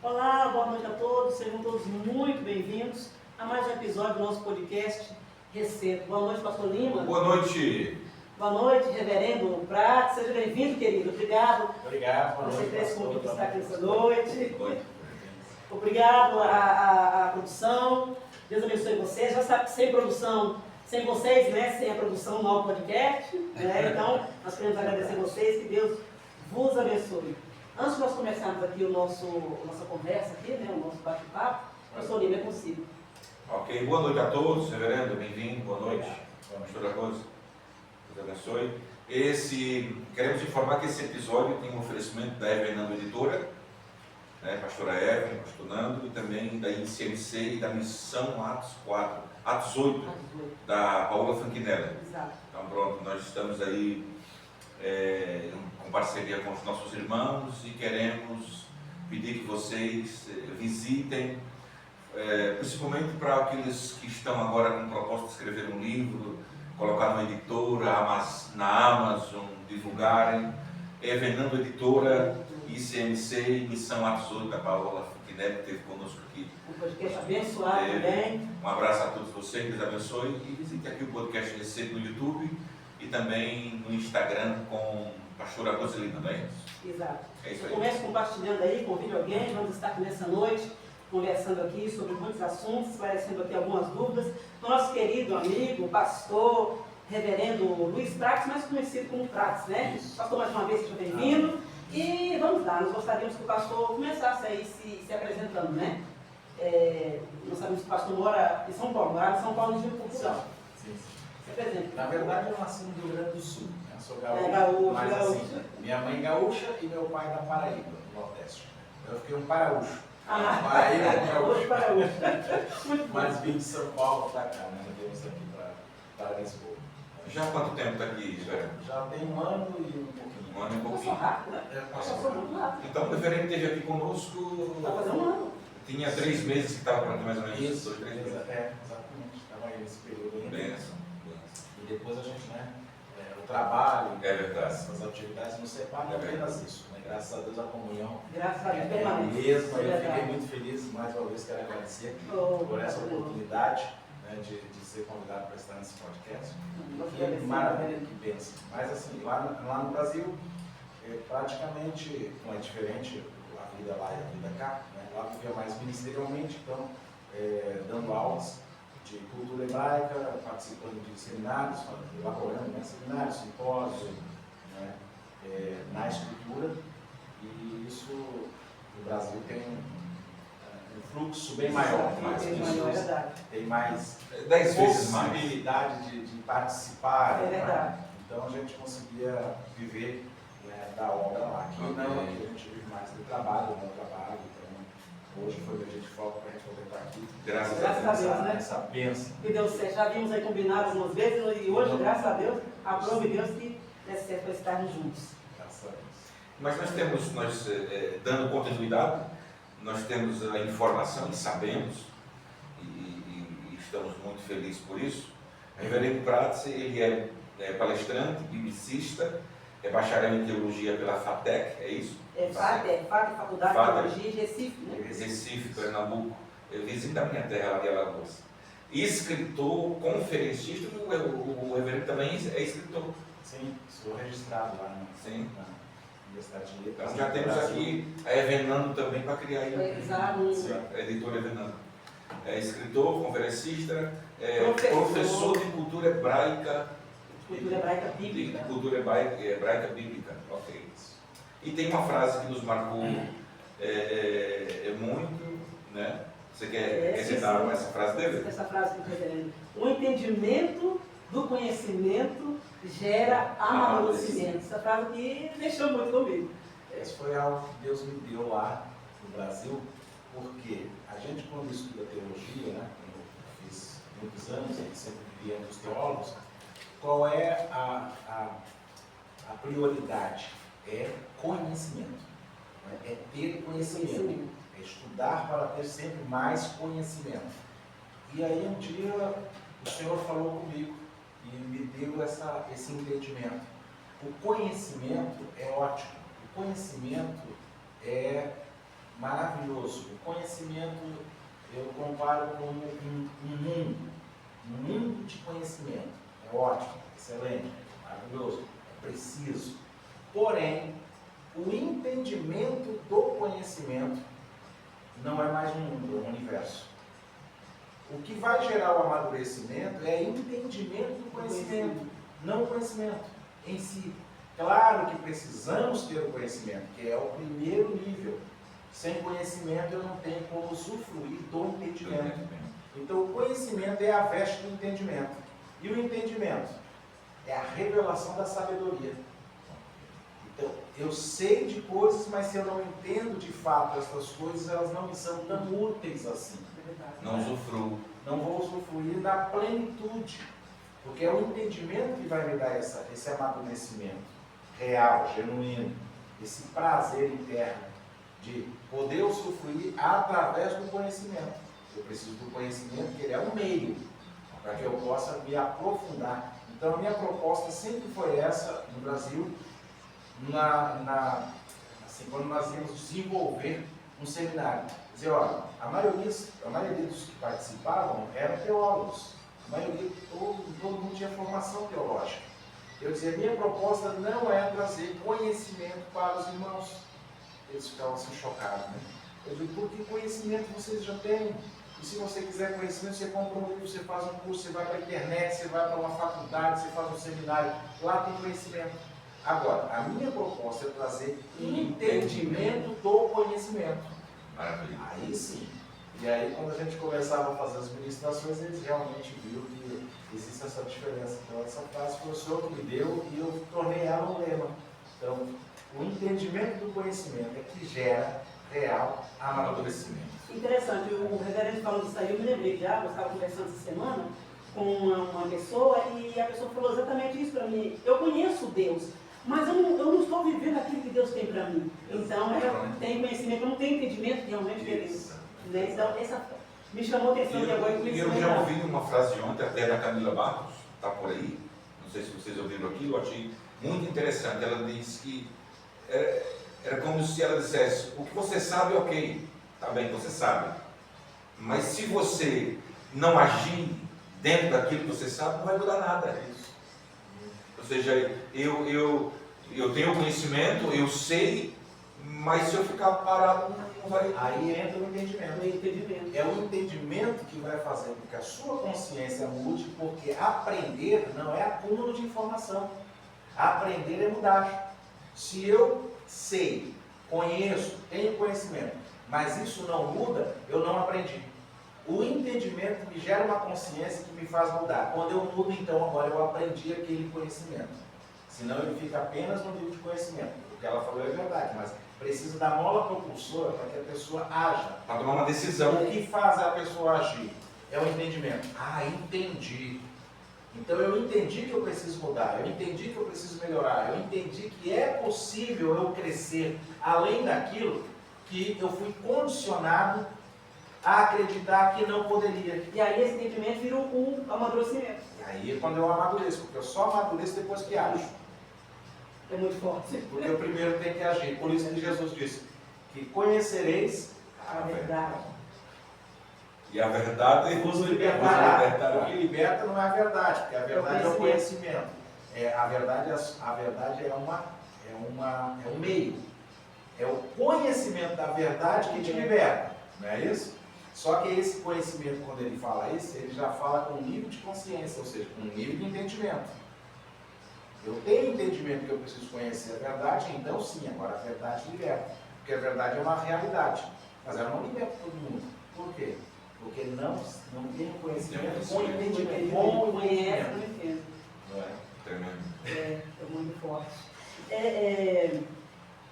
Olá, boa noite a todos, sejam todos muito bem-vindos a mais um episódio do nosso podcast Receto. Boa noite, pastor Lima. Boa noite. Boa noite, reverendo Prato, seja bem-vindo, querido. Obrigado. Obrigado, por você ter esse convite de estar aqui essa Noite. Obrigado à produção. Deus abençoe vocês. Já sabe que sem produção, sem vocês, né, sem a produção não há podcast, né? Então, nós queremos agradecer a vocês, que Deus vos abençoe. Antes de nós começarmos aqui nossa conversa aqui, né, o nosso bate-papo, pastor Lima, é consigo. Ok, boa noite a todos, reverendo, bem-vindo, boa noite. Pastora Rosa, Deus abençoe. Queremos informar que esse episódio tem um oferecimento da Evenando Editora, né, pastora Evelyn, pastor Nando, e também da ICMC e da Missão Atos 8, da Paula Fanquinella. Exato. Então pronto, nós estamos aí com parceria com os nossos irmãos e queremos pedir que vocês visitem, principalmente para aqueles que estão agora com proposta de escrever um livro, colocar numa editora, na Amazon, divulgarem. Evenando Editora, ICMC e Missão Atos 8, da Paola Fanquinella, que esteve conosco aqui. Um podcast abençoado também. Um abraço a todos vocês, Deus abençoe. E visite aqui o podcast Receito no YouTube e também no Instagram com a pastora Roselina, não é isso? Exato. É isso aí. Comece compartilhando aí, convide alguém, vamos estar aqui nessa noite conversando aqui sobre muitos assuntos, esclarecendo aqui algumas dúvidas. Nosso querido amigo, pastor, reverendo Luiz Prates, mais conhecido como Prates, né? Isso. Pastor, mais uma vez, seja bem-vindo. E vamos lá, nós gostaríamos que o pastor começasse aí se apresentando, né? Nós sabemos que o pastor mora em São Paulo, morava em São Paulo, no Rio de Portugal. Sim. Se apresenta. Na verdade, eu nasci no Rio Grande do Sul. Eu sou gaúcho, gaúcho, mas gaúcho. assim, minha mãe gaúcha e meu pai da Paraíba, do Nordeste. Eu fiquei um paraúcho. Paraíba, hoje gaúcho. para hoje. Muito bom. Mas vim de São Paulo para cá, né? Viemos aqui para Lisboa. Já há quanto tempo está aqui, reverendo? Já tem um ano e um pouquinho. Um ano e um Passou pouquinho. rápido, né? Passou Passou muito rápido. Então o reverendo esteve aqui conosco, Vai fazer um ano. tinha 3 meses que estava por aqui mais ou menos. Isso, 2, 3 meses. exatamente. Estava aí nesse período ainda. Benção. E depois a gente, né? O trabalho, É verdade. as atividades nos separam apenas isso. Né? Graças a Deus a comunhão Graças a Deus, é permanente. mesmo. Eu Verdade. fiquei muito feliz, mais uma vez quero agradecer Oh, por essa obrigado. oportunidade, né, de ser convidado para estar nesse podcast. Nós Que agradecemos, maravilha, né? que bênção. Mas assim, lá no Brasil, praticamente não é diferente a vida lá e a vida cá. Né? Lá vivia mais ministerialmente, então dando aulas de cultura hebraica, participando de seminários, elaborando, né, seminários, simpósios, né, na escritura. E isso no Brasil tem um fluxo bem maior, mais Bem maior, é pessoas, verdade. tem mais 10 vezes mais. possibilidade de participar. É verdade. Né? Então a gente conseguia viver, né, da obra lá. Aqui não, aqui a gente vive mais do trabalho, do trabalho. Então hoje foi o dia de folga para a gente poder estar aqui. Graças a Deus, né? Essa bênção. Que deu certo. Já vimos aí combinado algumas vezes e hoje, graças a Deus, aprove Deus que desse certo para estarmos juntos. Graças a Deus. Mas dando continuidade, nós temos a informação e sabemos, e estamos muito felizes por isso. O reverendo Prates, ele é palestrante, biblicista, é bacharel em teologia pela FATEC, é isso? FATEC, Faculdade de Teologia de Recife, né? Recife, Pernambuco, vizinho da minha terra, lá de Alagoas. Escritor, conferencista, o reverendo também é escritor. Sim, sou registrado lá Sim. na Universidade de Letras. Então já temos aqui a Evenando também para criar aí Exato. a editora Evenando. É escritor, conferencista, Professor de cultura hebraica. Cultura hebraica bíblica. De cultura hebraica bíblica. Ok. E tem uma frase que nos marcou muito, né? Você quer citar essa frase dele? Essa frase que eu estou dizendo. O entendimento do conhecimento gera amadurecimento. Essa frase aqui deixou muito comigo. Isso foi algo que Deus me deu lá no Brasil, porque a gente, quando estuda teologia, né, eu fiz muitos anos, e sempre vivia entre os teólogos, qual é a prioridade? É conhecimento. Né? É ter conhecimento. É estudar para ter sempre mais conhecimento. E aí um dia o Senhor falou comigo e me deu esse entendimento. O conhecimento é ótimo. O conhecimento é maravilhoso. O conhecimento eu comparo como um mundo de conhecimento. É ótimo, excelente, maravilhoso, é preciso. Porém, o entendimento do conhecimento não é mais um mundo, é um universo. O que vai gerar o amadurecimento é entendimento do conhecimento, não o conhecimento em si. Claro que precisamos ter o conhecimento, que é o primeiro nível. Sem conhecimento eu não tenho como usufruir do entendimento. Então o conhecimento é a veste do entendimento. E o entendimento é a revelação da sabedoria. Então, eu sei de coisas, mas se eu não entendo de fato essas coisas, elas não me são tão úteis assim. Não usufruo. Não vou usufruir da plenitude. Porque é o entendimento que vai me dar esse amadurecimento real, genuíno, esse prazer interno de poder usufruir através do conhecimento. Eu preciso do conhecimento, que ele é um meio para que eu possa me aprofundar. Então, a minha proposta sempre foi essa no Brasil, assim, quando nós íamos desenvolver um seminário. Dizer, olha, a maioria dos que participavam eram teólogos. A maioria, todo mundo tinha formação teológica. Eu dizia, minha proposta não é trazer conhecimento para os irmãos. Eles ficavam assim chocados, né? Eu digo, porque conhecimento vocês já têm. E se você quiser conhecimento, você compra um livro, você faz um curso, você vai para a internet, você vai para uma faculdade, você faz um seminário. Lá tem conhecimento. Agora, a minha proposta é trazer entendimento do conhecimento. Maravilha. Aí sim. E aí, quando a gente começava a fazer as ministrações, eles realmente viram que existe essa diferença. Então, essa frase foi o Senhor que me deu e eu tornei ela um lema. Então, o entendimento do conhecimento é que gera real amadurecimento. Interessante, o reverendo falando disso aí, eu me lembrei já, eu estava conversando essa semana com uma pessoa e a pessoa falou exatamente isso para mim. Eu conheço Deus, mas eu não estou vivendo aquilo que Deus tem para mim. Então, eu tenho conhecimento, eu não tenho entendimento realmente dele. Né? Então, essa me chamou a atenção e agora eu já ouvi uma frase ontem, até da Camila Barros, está por aí, não sei se vocês ouviram aquilo, eu achei muito interessante. Ela disse que era como se ela dissesse, o que você sabe, ok, está bem, você sabe, mas se você não agir dentro daquilo que você sabe, não vai mudar nada. Ou seja, eu tenho conhecimento, eu sei, mas se eu ficar parado, não vai. Aí entra o entendimento. É o entendimento que vai fazer com que a sua consciência mude, porque aprender não é acúmulo de informação. Aprender é mudar. Se eu sei, conheço, tenho conhecimento, mas isso não muda, eu não aprendi. O entendimento me gera uma consciência que me faz mudar. Quando eu mudo, então, agora eu aprendi aquele conhecimento. Senão ele fica apenas no nível de conhecimento. O que ela falou é verdade, mas precisa da mola propulsora para que a pessoa haja. Para tomar uma decisão. O que faz a pessoa agir? É o entendimento. Ah, entendi. Então eu entendi que eu preciso mudar, eu entendi que eu preciso melhorar, eu entendi que é possível eu crescer além daquilo que eu fui condicionado a acreditar que não poderia. E aí esse entendimento vira o amadurecimento. E aí é quando eu amadureço, porque eu só amadureço depois que ajo. É muito forte. Porque eu primeiro tenho que agir. Por isso que Jesus disse que conhecereis A verdade. E a verdade vos vos libertará. libertará. O que liberta não é a verdade, porque a verdade é o conhecimento. A verdade é um meio. É o conhecimento da verdade que te liberta, não é isso? Só que esse conhecimento, quando ele fala isso, ele já fala com um nível de consciência, ou seja, com um nível de entendimento. Eu tenho entendimento que eu preciso conhecer a verdade, então sim, agora a verdade liberta. Porque a verdade é uma realidade, mas ela não liberta todo mundo. Por quê? Porque não tem conhecimento com entendimento. Com Conhece, não entende. Não é? Tremendo. É muito forte.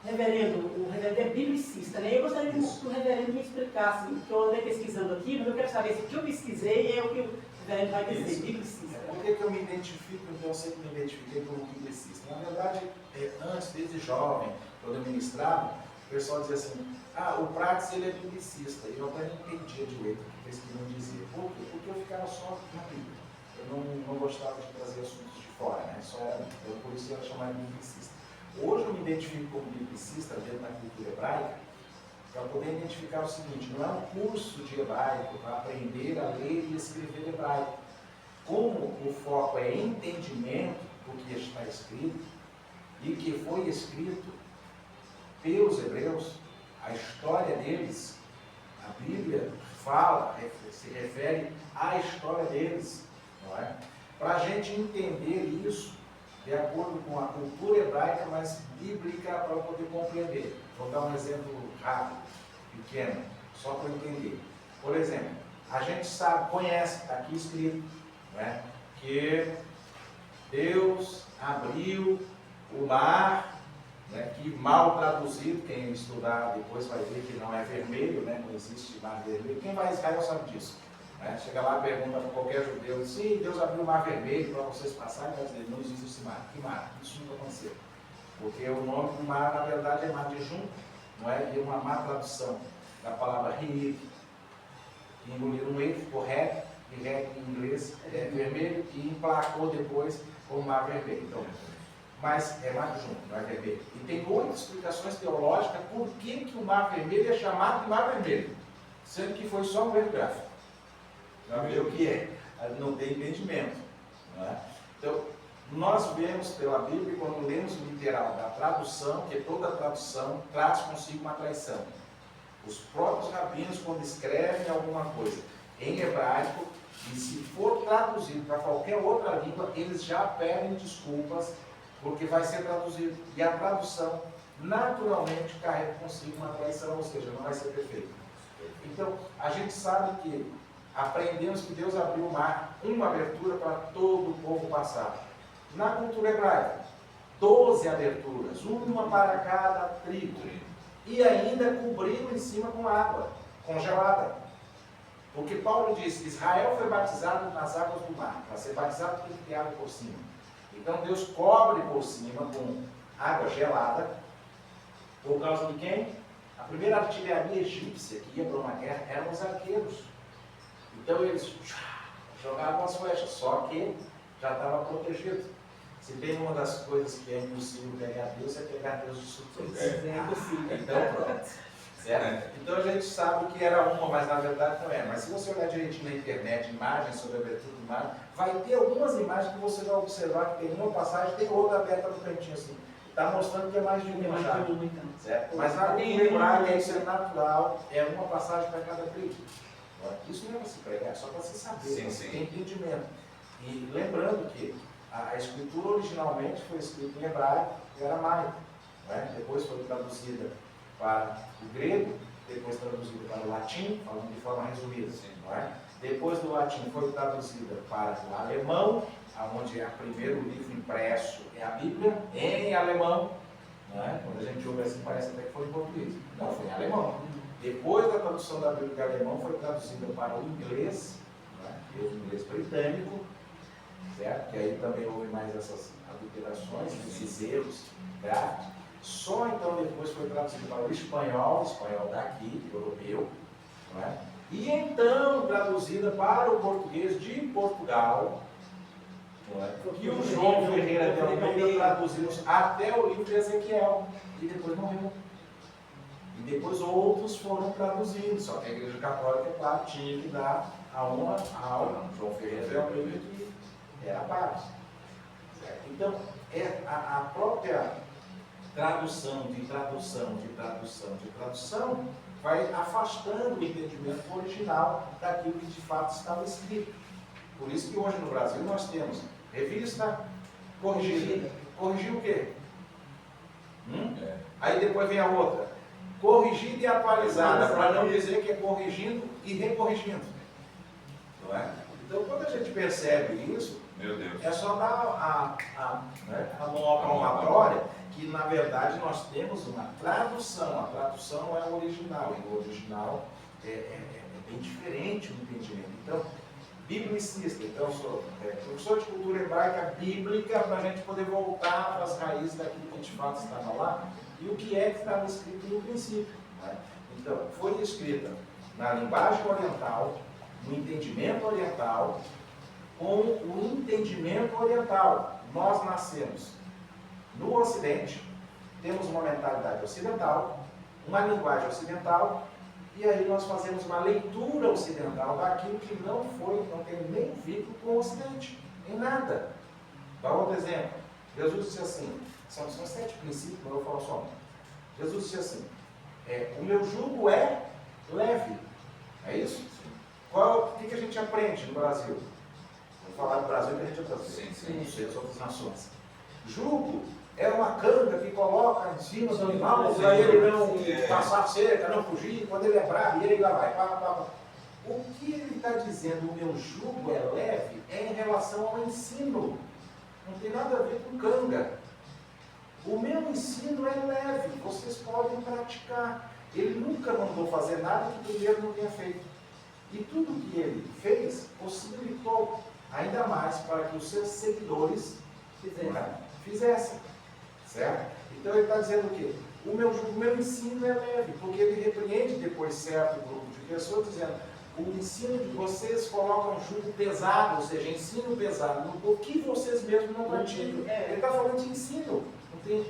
Reverendo, o reverendo é biblicista, né? Eu gostaria que o reverendo me explicasse, porque eu andei pesquisando aqui, mas eu quero saber se o que eu pesquisei é o que o reverendo vai dizer, biblicista. Por que eu me identifico? Então eu sempre me identifiquei como biblicista. Na verdade, antes, desde jovem, quando eu ministrava, o pessoal dizia assim, o Praxis ele é biblicista. E eu até não entendia direito o que eles queriam dizer. Por quê? Porque eu ficava só na Bíblia. Eu não gostava de trazer assuntos de fora, né? Por isso eu era chamado de biblicista. Hoje eu me identifico como biblicista dentro da cultura hebraica, para poder identificar o seguinte: não é um curso de hebraico para aprender a ler e escrever hebraico. Como o foco é entendimento do que está escrito e que foi escrito pelos hebreus, a história deles, a Bíblia fala, se refere à história deles, não é? Para a gente entender isso de acordo com a cultura hebraica, mas bíblica, para poder compreender. Vou dar um exemplo rápido, pequeno, só para entender. Por exemplo, a gente sabe, conhece, está aqui escrito, né, que Deus abriu o mar, né, que mal traduzido, quem estudar depois vai ver que não é vermelho, né, não existe mar vermelho. Quem vai a Israel sabe disso. Né? Chega lá e pergunta para qualquer judeu, se Deus abriu o mar vermelho para vocês passarem, vai dizer, não existe esse mar. Que mar? Isso nunca aconteceu. Porque o nome do mar, na verdade, é mar de junco, não é? E uma má tradução da palavra rir, que engoliram um E, ficou ré, e ré em inglês é vermelho, e emplacou depois como mar vermelho. Então, mas é mar de junco, não é vermelho. E tem outras explicações teológicas por que o mar vermelho é chamado de mar vermelho, sendo que foi só um erro gráfico. Para ver o que é, não tem entendimento. Não é? Então, nós vemos pela Bíblia, quando lemos o literal da tradução, que toda tradução traz consigo uma traição. Os próprios rabinos, quando escrevem alguma coisa em hebraico, e se for traduzido para qualquer outra língua, eles já pedem desculpas, porque vai ser traduzido. E a tradução, naturalmente, carrega consigo uma traição, ou seja, não vai ser perfeita. Então, a gente sabe que aprendemos que Deus abriu o mar, uma abertura para todo o povo passar. Na cultura hebraica, 12 aberturas, uma para cada tribo. E ainda cobriram em cima com água congelada. Porque Paulo diz que Israel foi batizado nas águas do mar. Para ser batizado tem que ter água por cima. Então Deus cobre por cima com água gelada. Por causa de quem? A primeira artilharia egípcia que ia para uma guerra eram os arqueiros. Então eles jogavam as flechas, só que já estava protegido. Se tem uma das coisas que é impossível pegar Deus, é pegar Deus de surpresa. É impossível. Então pronto. Certo? Então a gente sabe que era uma, mas na verdade não é. Mas se você olhar direitinho na internet, imagens sobre a abertura do mar, vai ter algumas imagens que você vai observar que tem uma passagem, tem outra aberta no cantinho assim. Está mostrando que é mais de uma já. Certo? Mas na cultura hebraica isso é natural, é uma passagem para cada tribo. Isso não é para se pregar, é só para se saber, para se ter entendimento. E lembrando que a escritura originalmente foi escrita em hebraico e aramaico. Né? Depois foi traduzida para o grego, depois traduzida para o latim, falando de forma resumida. Não é? Depois do latim foi traduzida para o alemão, onde é o primeiro livro impresso é a Bíblia, em alemão. Não é? Quando a gente ouve assim, parece até que foi em português. Não, foi em alemão. Depois da tradução da Bíblia em alemão, foi traduzida para o inglês, né? O inglês britânico, certo? Que aí também houve mais essas adulterações, esses erros gráficos. Só então depois foi traduzido para o espanhol daqui, europeu, né? E então traduzida para o português de Portugal, né? Que o João Ferreira de Almeida traduziu até o livro de Ezequiel, e depois morreu. E depois outros foram traduzidos, só que a Igreja Católica, é claro, tinha que dar a honra ao João Ferreira de Almeida, que era paz. Então, a própria tradução vai afastando o entendimento original daquilo que de fato estava escrito. Por isso que hoje no Brasil nós temos revista corrigida. Corrigir o quê? Aí depois vem a outra. Corrigida e atualizada, para não dizer que é corrigindo e recorrigindo. Não é? Então, quando a gente percebe isso, meu Deus, é só dar a mão palmatória que, na verdade, nós temos uma tradução. A tradução não é o original, e o original é bem diferente o entendimento. Então, biblicista. Então, eu sou professor de cultura hebraica bíblica, para a gente poder voltar para as raízes daquilo que de fato estava lá e o que é que estava escrito no princípio. Né? Então, foi escrita na linguagem oriental, no entendimento oriental, com o entendimento oriental. Nós nascemos no Ocidente, temos uma mentalidade ocidental, uma linguagem ocidental, e aí nós fazemos uma leitura ocidental daquilo que não tem nem vínculo com o Ocidente, em nada. Dá outro exemplo. Jesus disse assim, são 7 princípios, mas eu vou falar só um. Jesus disse assim, o meu jugo é leve. É isso? O que a gente aprende no Brasil? Vou falar do Brasil que a gente aprende. Sim. Não sei das outras nações. Jugo é uma canga que coloca em cima do animal para ele não passar cerca, não fugir. Quando ele é bravo, ele lá vai. O que ele está dizendo, o meu jugo é leve, é em relação ao ensino. Não tem nada a ver com canga. O meu ensino é leve, vocês podem praticar. Ele nunca mandou fazer nada que primeiro não tenha feito. E tudo que ele fez possibilitou ainda mais para que os seus seguidores fizessem. Certo? Então ele está dizendo o quê? O meu ensino é leve, porque ele repreende depois certo grupo de pessoas, dizendo: o ensino de vocês coloca um jugo pesado, ou seja, ensino pesado, o que vocês mesmos não praticam. Ele está falando de ensino,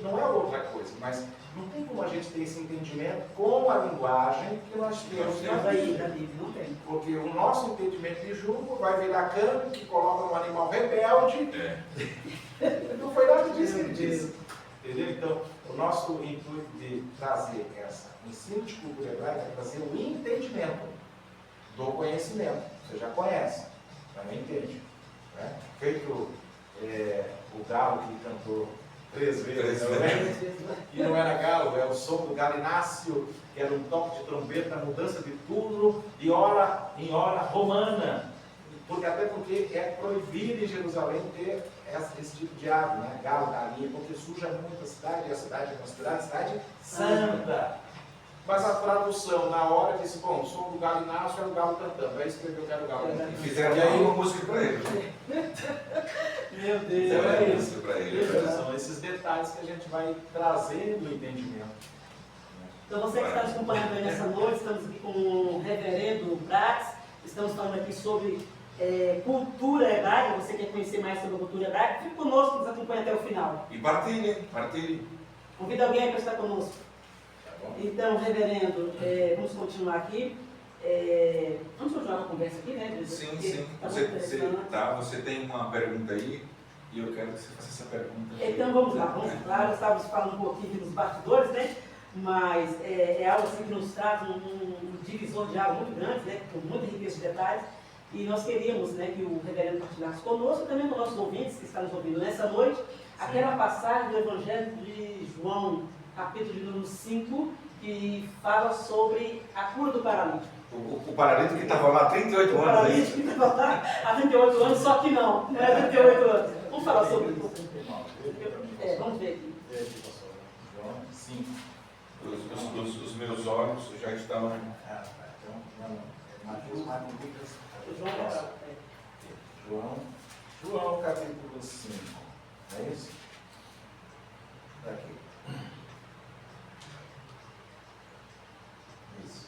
não é outra coisa, mas não tem como a gente ter esse entendimento com a linguagem que nós temos na Bíblia. Não tem. Porque o nosso entendimento de jugo vai virar cano que coloca um animal rebelde. Não foi nada disso que ele disse. Entendeu? Então, o nosso intuito de trazer esse ensino de cultura hebraica é trazer o entendimento do conhecimento. Você já conhece, mas não entende. Né? Feito o galo que cantou 3 vezes, e não era galo, é o som do galináceo, que era um toque de trombeta, mudança de turno de hora em hora romana. Até porque é proibido em Jerusalém ter esse tipo de ave, né? Galo, galinha, porque suja muito a cidade, e a cidade é considerada cidade santa. Mas a tradução, na hora, disse: bom, o som do galo nasce, é o galo cantando. Aí escreveu que era o galo cantando. E fizeram aí uma música para ele. Meu Deus, para ele. São esses detalhes que a gente vai trazendo o entendimento. Então você que está nos acompanhando aí nessa noite, estamos aqui com o reverendo Brax, estamos falando aqui sobre cultura hebraica. Você quer conhecer mais sobre a cultura hebraica? Fique conosco, nos acompanhe até o final. E partilhe. Convida alguém para estar conosco. Então, reverendo, vamos continuar aqui. Vamos continuar a conversa aqui, né? Sim. Você tem uma pergunta aí e eu quero que você faça essa pergunta. Então vamos lá. Nós estávamos falando um pouquinho aqui nos bastidores, né? Mas é algo assim que nos traz um divisor de água muito grande, né? Com muita riqueza de detalhes. E nós queríamos, né, que o reverendo partilhasse conosco, também com nossos ouvintes que estão nos ouvindo nessa noite, aquela passagem do Evangelho de João, capítulo de número 5, que fala sobre a cura do paralítico. O paralítico que estava lá há 38 anos. O paralítico que estava lá há 38 anos, só que não é 38 anos. Vamos falar sobre isso. Vamos ver aqui. João 5. Os meus olhos já estão. Mateus, Marcos, Lucas. João capítulo 5. É isso? Está aqui. Isso.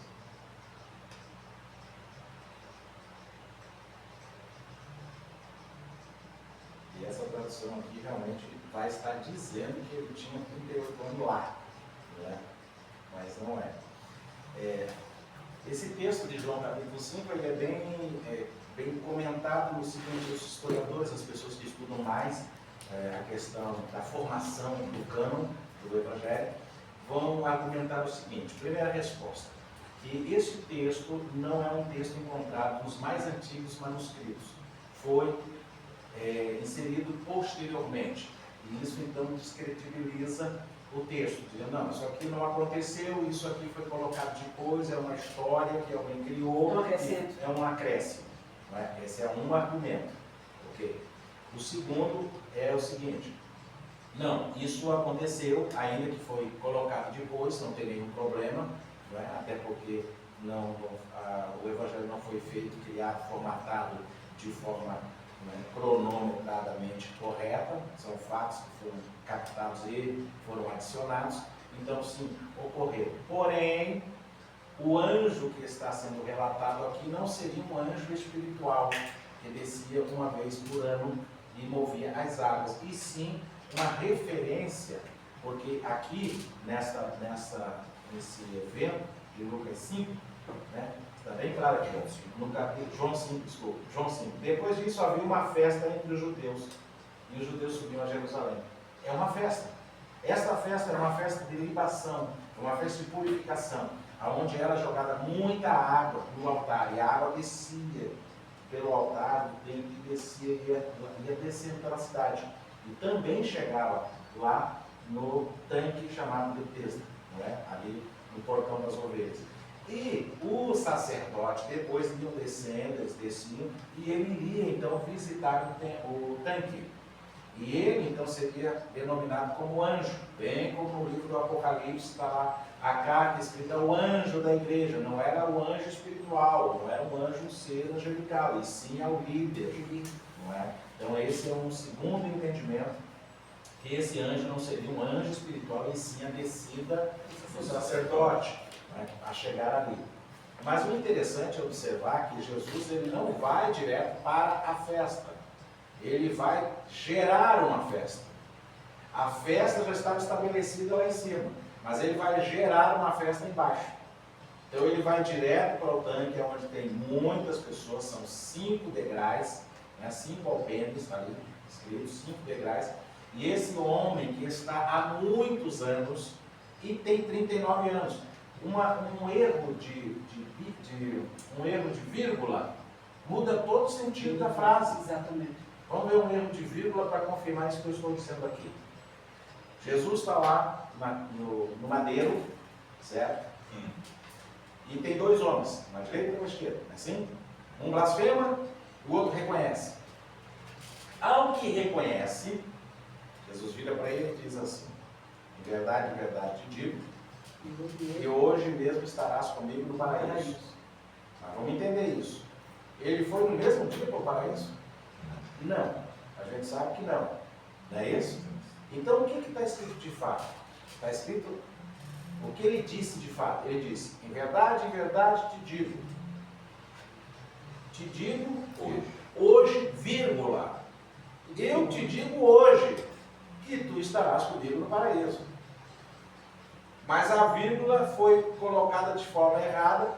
E essa tradução aqui realmente vai estar dizendo que ele tinha 38 anos lá. Né? Mas não é. Esse texto de João capítulo 5 ele é bem comentado no seguinte: os historiadores, as pessoas que estudam mais a questão da formação do cânon do Evangelho, vão argumentar o seguinte. Primeira resposta, que esse texto não é um texto encontrado nos mais antigos manuscritos. Foi inserido posteriormente. E isso então descredibiliza o texto, dizendo: não, isso aqui não aconteceu, isso aqui foi colocado depois, é uma história que alguém criou, é um acréscimo. Não é? Esse é um argumento. Okay. O segundo é o seguinte: não, isso aconteceu, ainda que foi colocado depois, não tem nenhum problema, não é? Até porque o Evangelho não foi feito, criado, formatado de forma cronometradamente correta, são fatos que foram captados e foram adicionados, então sim, ocorreu. Porém, o anjo que está sendo relatado aqui não seria um anjo espiritual, que descia uma vez por ano e movia as águas, e sim uma referência, porque aqui, nessa nesse evento de Lucas 5, né? Está bem claro aqui, no capítulo, João 5. Depois disso havia uma festa entre os judeus, e os judeus subiam a Jerusalém. É uma festa. Esta festa era uma festa de libação, uma festa de purificação, onde era jogada muita água no altar, e a água descia pelo altar do templo e descia, ia descendo pela cidade. E também chegava lá no tanque chamado Betesda, não é? Ali no portão das ovelhas. E o sacerdote, depois iam descendo, eles desciam, e ele iria então visitar o tanque. E ele então seria denominado como anjo, bem como no livro do Apocalipse está lá a carta escrita o anjo da igreja. Não era o anjo espiritual, não era um anjo, um ser angelical, e sim ao líder, não é? Então esse é um segundo entendimento, que esse anjo não seria um anjo espiritual, e sim a descida do sacerdote, né, a chegar ali. Mas o interessante é observar que Jesus ele não vai direto para a festa, ele vai gerar uma festa. A festa já estava estabelecida lá em cima, mas ele vai gerar uma festa embaixo. Então ele vai direto para o tanque, onde tem muitas pessoas, são 5 degraus, né, 5 alpendres, está ali escrito, 5 degraus. E esse homem que está há muitos anos e tem 39 anos, um erro de vírgula muda todo o sentido da frase. Exatamente. Vamos ver um erro de vírgula para confirmar isso que eu estou dizendo aqui. Jesus está lá no madeiro, certo? E tem 2 homens, na direita e na esquerda, não é assim? Um blasfema, o outro reconhece. Ao que reconhece, Jesus vira para ele e diz assim: em verdade te digo, que hoje mesmo estarás comigo no paraíso. Mas vamos entender isso. Ele foi no mesmo dia para o paraíso? Não. A gente sabe que não. Não é isso? Então o que está escrito de fato? Está escrito o que ele disse de fato. Ele disse: em verdade te digo. Te digo hoje, vírgula. Eu te digo hoje que tu estarás comigo no paraíso. Mas a vírgula foi colocada de forma errada,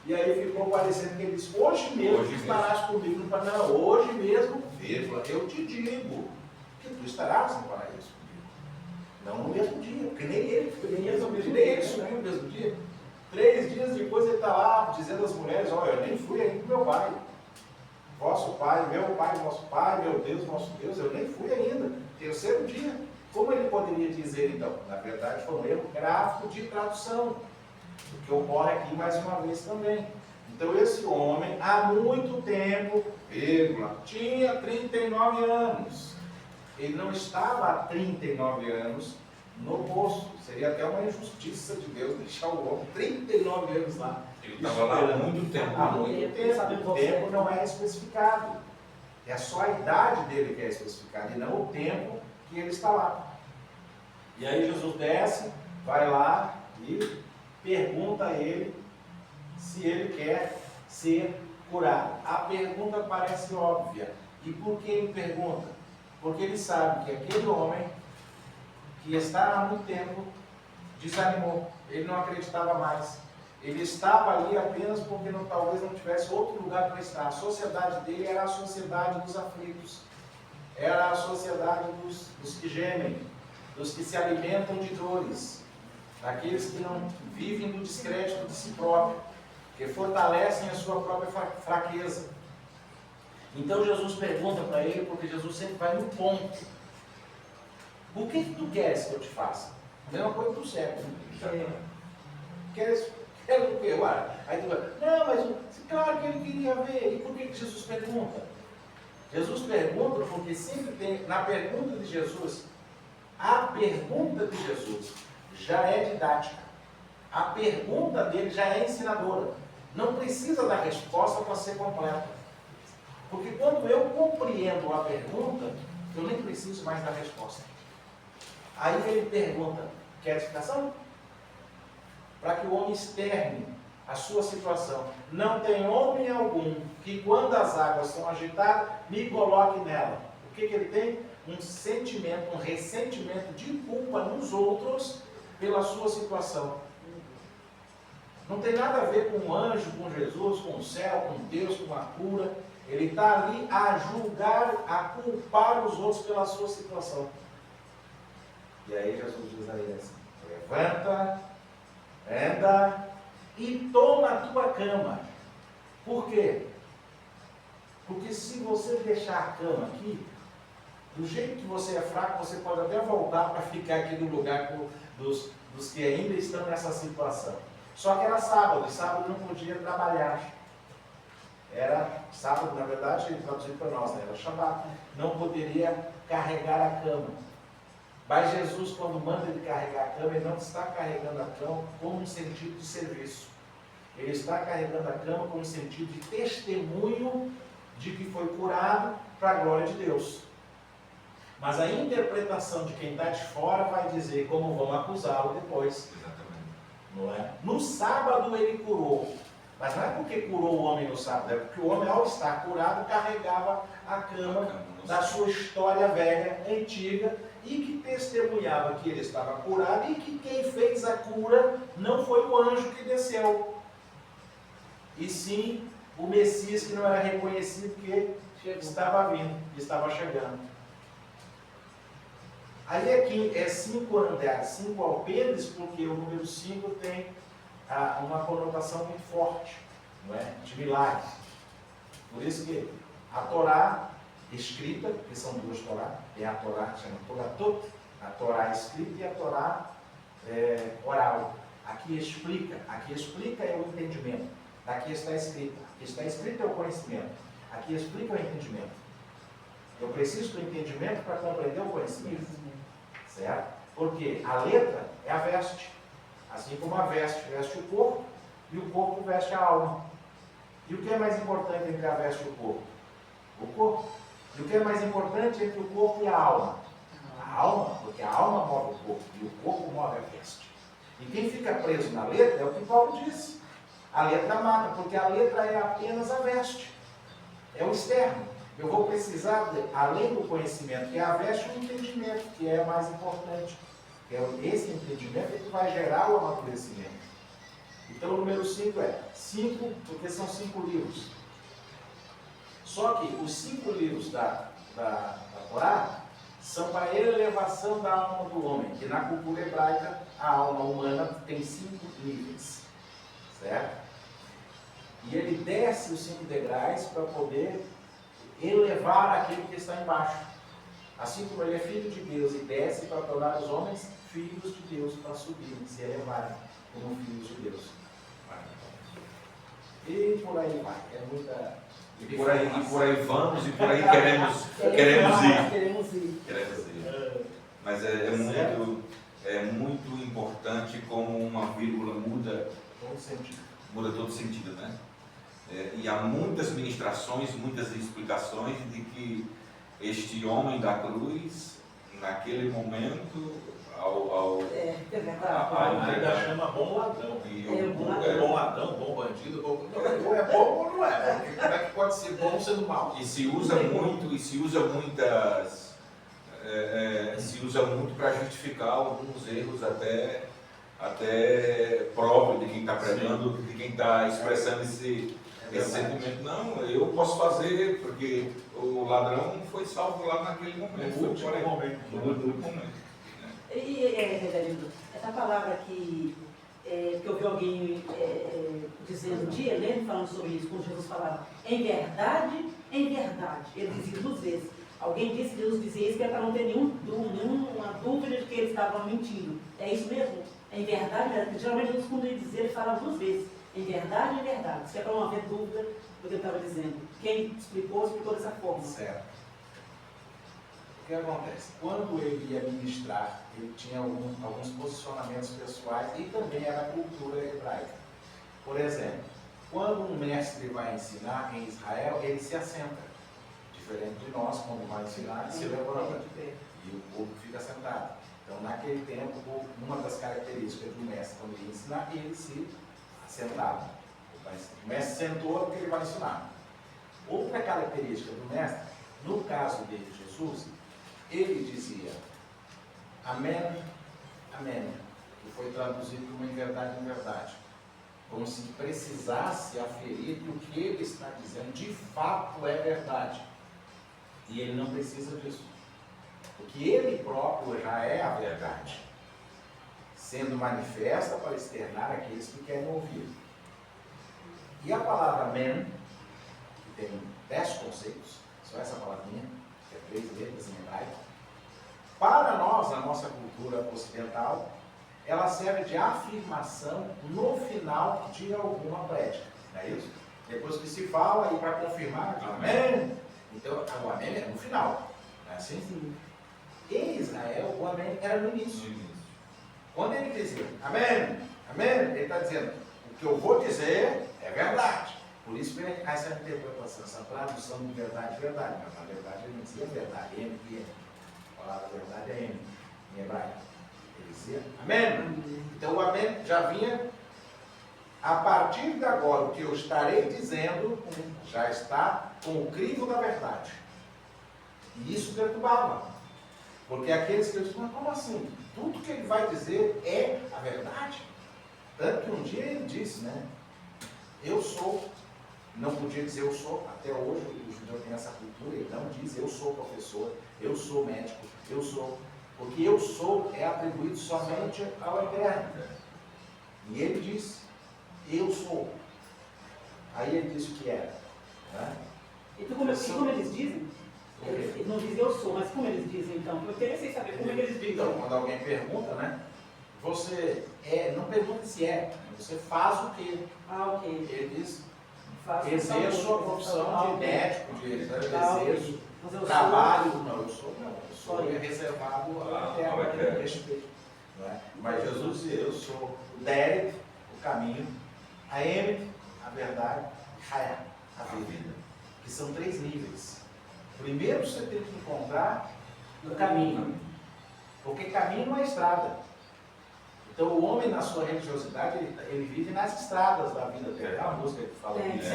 e aí ficou parecendo que ele disse: hoje mesmo tu estarás comigo no paraíso. Não, hoje mesmo, vírgula, eu te digo que tu estarás no paraíso comigo. Não no mesmo dia, porque nem ele subiu no mesmo dia. 3 dias depois ele está lá dizendo às mulheres: olha, eu nem fui ainda com meu pai. Vosso pai, meu pai, nosso pai, meu Deus, nosso Deus, eu nem fui ainda. 3º dia. Como ele poderia dizer então? Na verdade foi um erro gráfico de tradução, o que ocorre aqui mais uma vez também. Então esse homem, há muito tempo, vírgula, tinha 39 anos. Ele não estava há 39 anos no posto. Seria até uma injustiça de Deus deixar o homem 39 anos lá. Ele estava lá há muito tempo. Há muito tempo. O tempo não é especificado. É só a idade dele que é especificada, e não o tempo que ele está lá. E aí Jesus desce, vai lá e pergunta a ele se ele quer ser curado. A pergunta parece óbvia. E por que ele pergunta? Porque ele sabe que aquele homem que está há muito tempo desanimou. Ele não acreditava mais. Ele estava ali apenas porque talvez não tivesse outro lugar para estar. A sociedade dele era a sociedade dos aflitos. Era a sociedade dos que gemem, dos que se alimentam de dores, daqueles que não vivem do descrédito de si próprio, que fortalecem a sua própria fraqueza. Então Jesus pergunta para ele, porque Jesus sempre vai no ponto: o que tu queres que eu te faça? A mesma coisa do cego. Queres o quê? Aí tu vai: não, mas claro que ele queria ver. E por que Jesus pergunta? Jesus pergunta porque sempre tem, na pergunta de Jesus, a pergunta de Jesus já é didática. A pergunta dele já é ensinadora. Não precisa da resposta para ser completa. Porque quando eu compreendo a pergunta, eu nem preciso mais da resposta. Aí ele pergunta: quer explicação? Para que o homem externe a sua situação. Não tem homem algum que, quando as águas são agitadas, me coloque nela. O que ele tem? Um sentimento, um ressentimento de culpa nos outros pela sua situação. Não tem nada a ver com o anjo, com Jesus, com o céu, com Deus, com a cura. Ele está ali a julgar, a culpar os outros pela sua situação. E aí Jesus diz a ele assim: levanta, anda e toma a tua cama. Por quê? Porque se você deixar a cama aqui, do jeito que você é fraco, você pode até voltar para ficar aqui no lugar dos que ainda estão nessa situação. Só que era sábado, e sábado não podia trabalhar. Era sábado, na verdade, ele traduziu para nós, né? Era Shabat. Não poderia carregar a cama. Mas Jesus, quando manda ele carregar a cama, ele não está carregando a cama como um sentido de serviço. Ele está carregando a cama como um sentido de testemunho de que foi curado para a glória de Deus. Mas a interpretação de quem está de fora vai dizer como vão acusá-lo depois. Exatamente. Não é? No sábado ele curou. Mas não é porque curou o homem no sábado, é porque o homem, ao estar curado, carregava a cama da sua história velha, antiga, e que testemunhava que ele estava curado e que quem fez a cura não foi o anjo que desceu, e sim o Messias, que não era reconhecido, que estava vindo, que estava chegando. Aí aqui é 5 andares, 5 alpenes, porque o número 5 tem uma conotação muito forte, não é? De milagres. Por isso que a Torá escrita, que são 2 Torá, tem a Torá que chama Torá Tot, a Torá escrita e a Torá oral. Aqui explica é o entendimento. Aqui está escrita. Aqui está escrito é o conhecimento. Aqui explica o entendimento. Eu preciso do entendimento para compreender o conhecimento. Certo? Porque a letra é a veste. Assim como a veste veste o corpo e o corpo veste a alma. E o que é mais importante entre a veste e o corpo? O corpo. E o que é mais importante entre o corpo e a alma? A alma, porque a alma move o corpo e o corpo move a veste. E quem fica preso na letra é o que Paulo disse. A letra mata, porque a letra é apenas a veste. É o externo. Eu vou precisar, além do conhecimento, que é a veste, um entendimento, que é mais importante. Esse entendimento é que vai gerar o amadurecimento. Então o número 5 é 5, porque são 5 livros. Só que os 5 livros da Torá são para a elevação da alma do homem, que na cultura hebraica a alma humana tem 5 níveis. Certo? E ele desce os 5 degraus para poder elevar aquele que está embaixo. Assim como ele é filho de Deus e desce para tornar os homens filhos de Deus, para subirem, se elevarem como filhos de Deus. E por aí vai. É muita. E por aí vamos e por aí queremos ir. Mas é muito importante como uma vírgula muda todo sentido, né? E há muitas ministrações, muitas explicações de que este homem da cruz, naquele momento, ainda chama bom ladrão. Bom ladrão, bom bandido, ou é bom ou não é. Porque como é que pode ser bom sendo mal? E se usa muito, se usa muito para justificar alguns erros até próprio de quem está pregando, de quem está expressando esse sentimento. Não, eu posso fazer, porque o ladrão foi salvo lá naquele momento. No último momento. Reverendo, essa palavra que eu vi alguém dizendo um dia, lembro falando sobre isso, quando Jesus falava, em verdade, ele dizia 2 vezes. Alguém disse que Jesus dizia isso para não ter nenhuma dúvida de que ele estava mentindo. É isso mesmo? Em verdade, geralmente Jesus, quando ele dizia, ele falava 2 vezes. Em verdade, isso é para não haver dúvida do que ele estava dizendo. Quem explicou dessa forma. Certo. O que acontece? Quando ele ia ministrar, ele tinha alguns posicionamentos pessoais e também era a cultura hebraica. Por exemplo, quando um mestre vai ensinar em Israel, ele se assenta. Diferente de nós, quando vai ensinar, ele se levanta e o povo fica sentado. Então, naquele tempo, uma das características do mestre, quando ele ia ensinar, ele se sentava. O mestre sentou porque ele vai ensinar. Outra característica do mestre, no caso de Jesus, ele dizia amém, amém, que foi traduzido como em verdade, como se precisasse aferir que o que ele está dizendo de fato é verdade. E ele não precisa disso. Porque ele próprio já é a verdade, sendo manifesta para externar aqueles que querem ouvir. E a palavra men, que tem 10 conceitos, só essa palavrinha, que é 3 letras em hebraico, para nós, na nossa cultura ocidental, ela serve de afirmação no final de alguma prédica. Não é isso? Depois que se fala, e para confirmar, amém. Então, o amém é no final. Não é assim? Sim. Em Israel, o amém era no início. Quando ele dizia amém, amém, ele está dizendo, o que eu vou dizer é verdade. Por isso vem essa interpretação, essa tradução de verdade, verdade. Mas na verdade ele não dizia verdade, M. A palavra verdade é M, em hebraico. Ele dizia amém. Então o amém já vinha, a partir de agora, o que eu estarei dizendo já está com o crivo da verdade. E isso perturbava. Porque aqueles que dizem, mas como assim? Tudo que ele vai dizer é a verdade? Tanto que um dia ele disse, né? Eu sou, não podia dizer eu sou, até hoje o judeu tem essa cultura, ele não diz eu sou professor, eu sou médico, eu sou. Porque eu sou é atribuído somente ao Eterno. E ele diz, eu sou. Aí ele disse o que era. Né? E como eles dizem? Eles não dizem eu sou, mas como eles dizem então? Eu queria saber como é que eles dizem. Então, quando alguém pergunta, né? Você não pergunta se é, você faz o quê? Ah, ok. Ele diz, Faço exerço a profissão de médico, de exerço, Mas eu trabalho, sou... não, eu sou reservado ao ao Eterno. respeito. Não é? Mas Jesus dizia, eu sou o Derek, o caminho, a Emet, a verdade, Haya, a vida, que são 3 níveis. Primeiro você tem que encontrar o caminho, porque caminho não é estrada. Então o homem na sua religiosidade, ele vive nas estradas da vida dele. É a música que fala isso.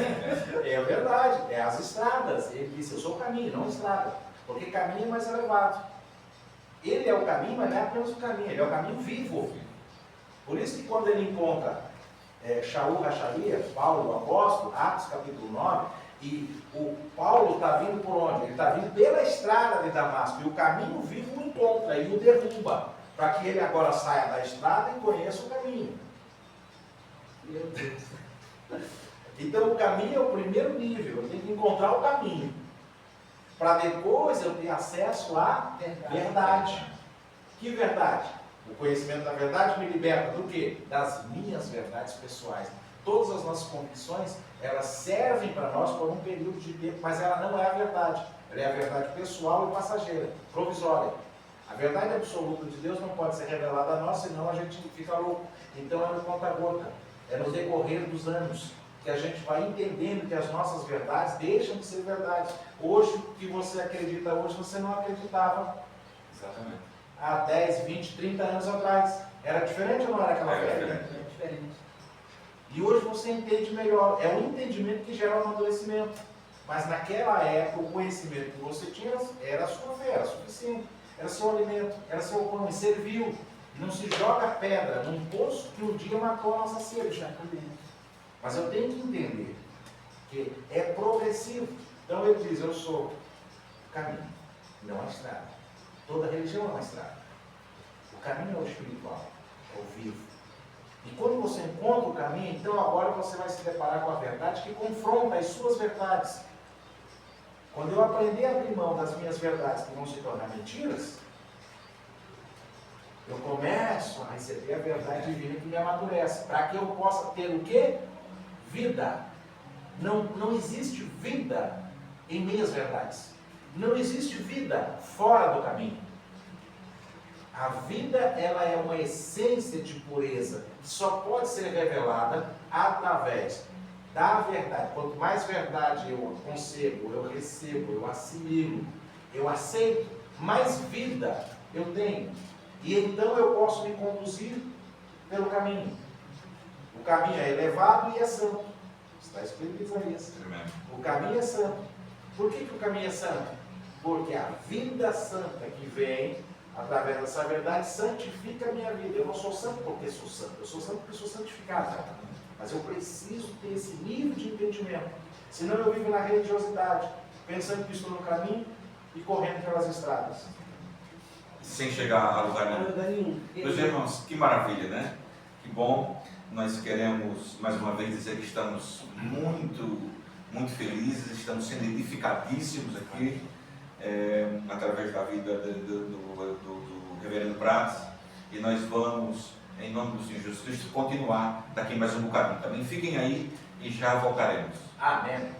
É verdade, é as estradas. Ele disse, eu sou o caminho, não a estrada. Porque caminho é mais elevado. Ele é o caminho, mas não é apenas o caminho, ele é o caminho vivo. Por isso que quando ele encontra Shaul Rachalia, Paulo, o apóstolo, Atos capítulo 9, e o Paulo está vindo por onde? Ele está vindo pela estrada de Damasco, e o caminho vivo o encontra e o derruba, para que ele agora saia da estrada e conheça o caminho. Meu Deus. Então o caminho é o primeiro nível, eu tenho que encontrar o caminho, para depois eu ter acesso à verdade. Que verdade? O conhecimento da verdade me liberta do quê? Das minhas verdades pessoais. Todas as nossas convicções, elas servem para nós por um período de tempo, mas ela não é a verdade. Ela é a verdade pessoal e passageira, provisória. A verdade absoluta de Deus não pode ser revelada a nós, senão a gente fica louco. Então é no conta-gota, é no decorrer dos anos, que a gente vai entendendo que as nossas verdades deixam de ser verdades. Hoje, o que você acredita hoje, você não acreditava. Exatamente. Há 10, 20, 30 anos atrás. Era diferente ou não era aquela velha? É diferente. E hoje você entende melhor. É um entendimento que gera um amadurecimento. Mas naquela época, o conhecimento que você tinha era a sua fé, era suficiente. Era seu alimento, era seu pão, e serviu. Não se joga pedra num poço que um dia matou a nossa sede. Exatamente. Mas eu tenho que entender que é progressivo. Então ele diz, eu sou o caminho, não a estrada. Toda religião é uma estrada. O caminho é o espiritual, é o vivo. E quando você encontra o caminho, então agora você vai se deparar com a verdade que confronta as suas verdades. Quando eu aprender a abrir mão das minhas verdades que vão se tornar mentiras, eu começo a receber a verdade divina que me amadurece. Para que eu possa ter o quê? Vida. Não existe vida em minhas verdades. Não existe vida fora do caminho. A vida, ela é uma essência de pureza que só pode ser revelada através da verdade. Quanto mais verdade eu concebo, eu recebo, eu assimilo, eu aceito, mais vida eu tenho. E então eu posso me conduzir pelo caminho. O caminho é elevado e é santo. Está escrito em Isaías. O caminho é santo. Por que o caminho é santo? Porque a vida santa que vem através dessa verdade santifica a minha vida. Eu não sou santo porque sou santo. Eu sou santo porque sou santificado. mas eu preciso ter esse nível de entendimento. Senão eu vivo na religiosidade, pensando que estou no caminho e correndo pelas estradas. Sem chegar a lugar nenhum. Meus irmãos, que maravilha, né? Que bom. Nós queremos mais uma vez dizer que estamos muito felizes, estamos sendo edificadíssimos aqui, através da vida do Reverendo Prats, e nós vamos, em nome do Senhor Jesus Cristo, continuar daqui mais um bocadinho. Também fiquem aí e já voltaremos. Amém.